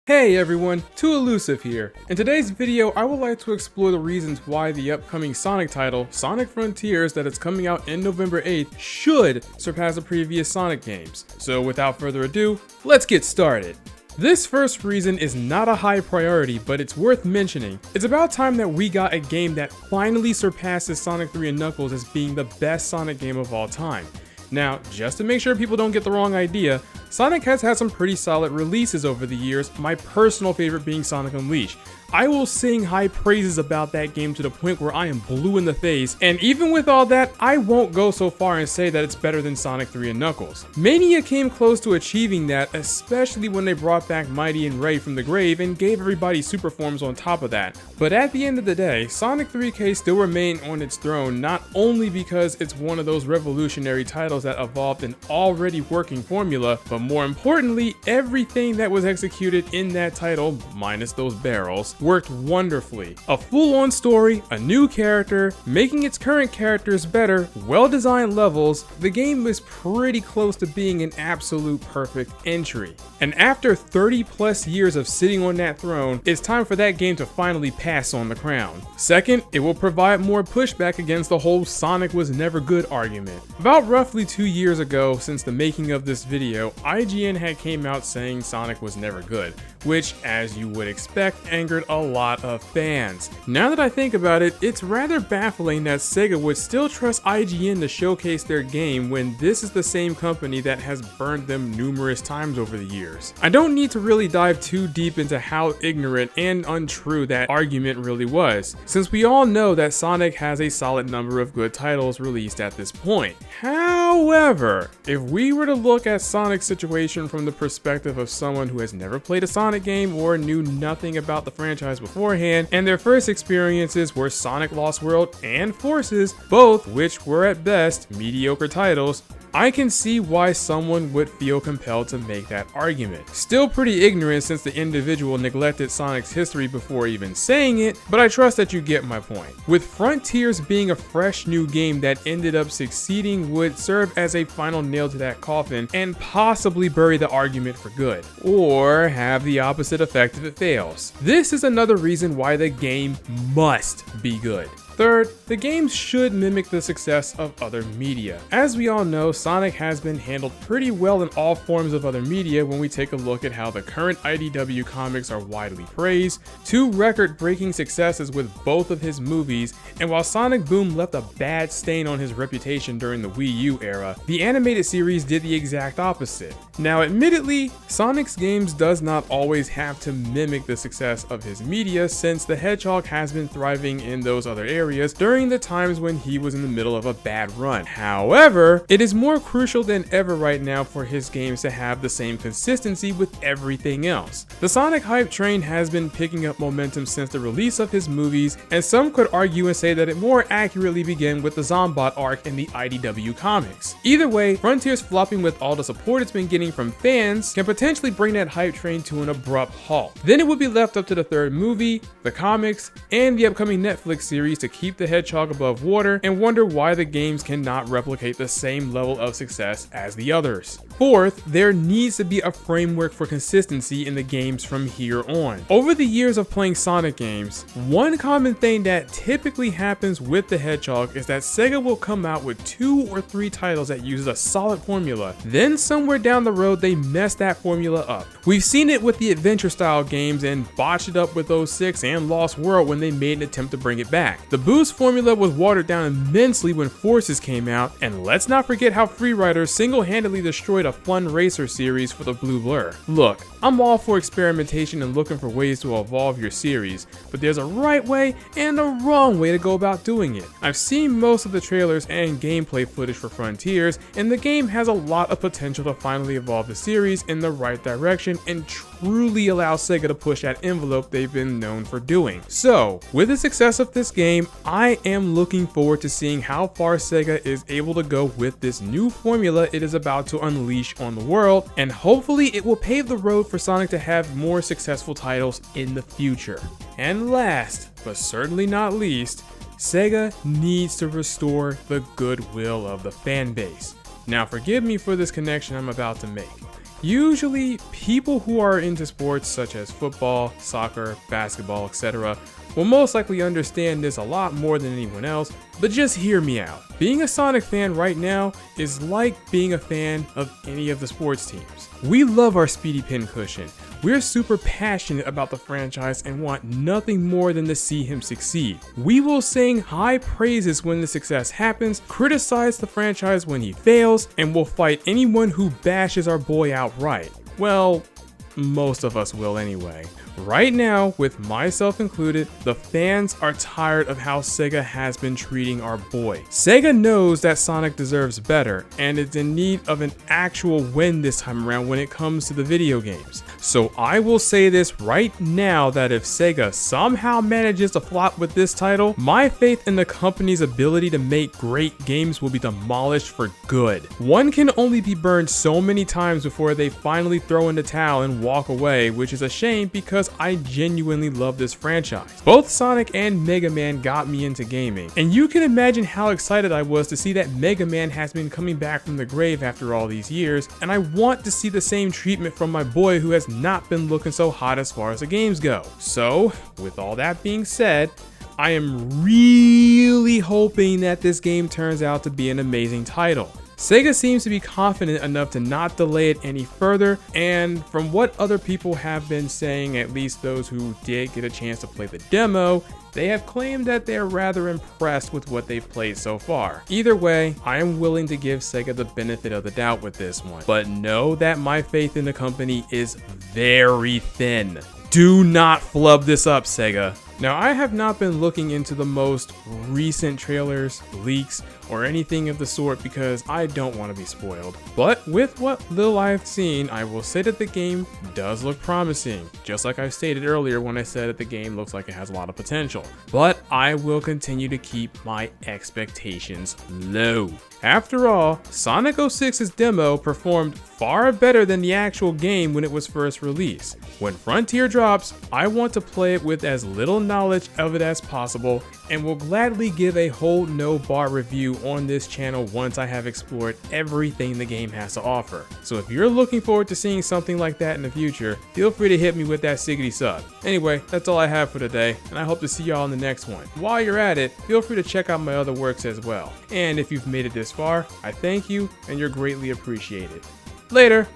Hey everyone, Too Elusive here. In today's video, I would like to explore the reasons why the upcoming Sonic title, Sonic Frontiers, that is coming out in November 8th, should surpass the previous Sonic games. So without further ado, let's get started. This first reason is not a high priority, but it's worth mentioning. It's about time that we got a game that finally surpasses Sonic 3 and Knuckles as being the best Sonic game of all time. Now, just to make sure people don't get the wrong idea, Sonic has had some pretty solid releases over the years, my personal favorite being Sonic Unleashed. I will sing high praises about that game to the point where I am blue in the face, and even with all that, I won't go so far and say that it's better than Sonic 3 and Knuckles. Mania came close to achieving that, especially when they brought back Mighty and Ray from the grave and gave everybody super forms on top of that. But at the end of the day, Sonic 3K still remained on its throne, not only because it's one of those revolutionary titles that evolved an already working formula, but more importantly, everything that was executed in that title, minus those barrels, worked wonderfully. A full-on story, a new character, making its current characters better, well-designed levels, the game was pretty close to being an absolute perfect entry. And after 30 plus years of sitting on that throne, it's time for that game to finally pass on the crown. Second, it will provide more pushback against the whole Sonic was never good argument. About roughly 2 years ago, since the making of this video, IGN had came out saying Sonic was never good, which, as you would expect, angered a lot of fans. Now that I think about it, it's rather baffling that Sega would still trust IGN to showcase their game when this is the same company that has burned them numerous times over the years. I don't need to really dive too deep into how ignorant and untrue that argument really was, since we all know that Sonic has a solid number of good titles released at this point. However, if we were to look at Sonic's situation from the perspective of someone who has never played a Sonic game or knew nothing about the franchise beforehand, and their first experiences were Sonic Lost World and Forces, both which were at best mediocre titles, I can see why someone would feel compelled to make that argument. Still pretty ignorant since the individual neglected Sonic's history before even saying it, but I trust that you get my point. With Frontiers being a fresh new game that ended up succeeding would serve as a final nail to that coffin and possibly bury the argument for good, or have the opposite effect if it fails. This is another reason why the game must be good. Third, the game should mimic the success of other media. As we all know, Sonic has been handled pretty well in all forms of other media when we take a look at how the current IDW comics are widely praised, 2 record-breaking successes with both of his movies, and while Sonic Boom left a bad stain on his reputation during the Wii U era, the animated series did the exact opposite. Now admittedly, Sonic's games does not always have to mimic the success of his media, since the Hedgehog has been thriving in those other areas during the times when he was in the middle of a bad run. However, it is more crucial than ever right now for his games to have the same consistency with everything else. The Sonic hype train has been picking up momentum since the release of his movies, and some could argue and say that it more accurately began with the Zombot arc in the IDW comics. Either way, Frontiers flopping with all the support it's been getting from fans can potentially bring that hype train to an abrupt halt. Then it would be left up to the third movie, the comics, and the upcoming Netflix series to keep the Hedgehog above water and wonder why the games cannot replicate the same level of success as the others. Fourth, there needs to be a framework for consistency in the games from here on. Over the years of playing Sonic games, one common thing that typically happens with the Hedgehog is that Sega will come out with 2 or 3 titles that uses a solid formula. Then somewhere down the road they mess that formula up. We've seen it with the adventure style games and botched it up with 06 and Lost World when they made an attempt to bring it back. The Boost formula was watered down immensely when Forces came out, and let's not forget how Freerider single-handedly destroyed a fun racer series for the Blue Blur. Look, I'm all for experimentation and looking for ways to evolve your series, but there's a right way and a wrong way to go about doing it. I've seen most of the trailers and gameplay footage for Frontiers, and the game has a lot of potential to finally evolve the series in the right direction and truly allow Sega to push that envelope they've been known for doing. So, with the success of this game, I am looking forward to seeing how far Sega is able to go with this new formula it is about to unleash on the world, and hopefully it will pave the road for Sonic to have more successful titles in the future. And last, but certainly not least, Sega needs to restore the goodwill of the fan base. Now forgive me for this connection I'm about to make. Usually, people who are into sports such as football, soccer, basketball, etc. will most likely understand this a lot more than anyone else, but just hear me out. Being a Sonic fan right now is like being a fan of any of the sports teams. We love our Speedy Pincushion. We're super passionate about the franchise and want nothing more than to see him succeed. We will sing high praises when the success happens, criticize the franchise when he fails, and will fight anyone who bashes our boy outright. Well, most of us will anyway. Right now, with myself included, the fans are tired of how Sega has been treating our boy. Sega knows that Sonic deserves better and is in need of an actual win this time around when it comes to the video games. So I will say this right now that if Sega somehow manages to flop with this title, my faith in the company's ability to make great games will be demolished for good. One can only be burned so many times before they finally throw in the towel and walk away, which is a shame because I genuinely love this franchise. Both Sonic and Mega Man got me into gaming, and you can imagine how excited I was to see that Mega Man has been coming back from the grave after all these years, and I want to see the same treatment from my boy who has not been looking so hot as far as the games go. So, with all that being said, I am really hoping that this game turns out to be an amazing title. Sega seems to be confident enough to not delay it any further, and from what other people have been saying, at least those who did get a chance to play the demo, they have claimed that they're rather impressed with what they've played so far. Either way, I am willing to give Sega the benefit of the doubt with this one, but know that my faith in the company is very thin. Do not flub this up, Sega. Now, I have not been looking into the most recent trailers, leaks, or anything of the sort because I don't want to be spoiled. But with what little I've seen, I will say that the game does look promising, just like I stated earlier when I said that the game looks like it has a lot of potential. But I will continue to keep my expectations low. After all, Sonic 06's demo performed far better than the actual game when it was first released. When Frontier drops, I want to play it with as little knowledge of it as possible and will gladly give a whole no-bar review on this channel once I have explored everything the game has to offer. So if you're looking forward to seeing something like that in the future, feel free to hit me with that siggity sub. Anyway, that's all I have for today, and I hope to see y'all in the next one. While you're at it, feel free to check out my other works as well. And if you've made it this far, I thank you and you're greatly appreciated. Later!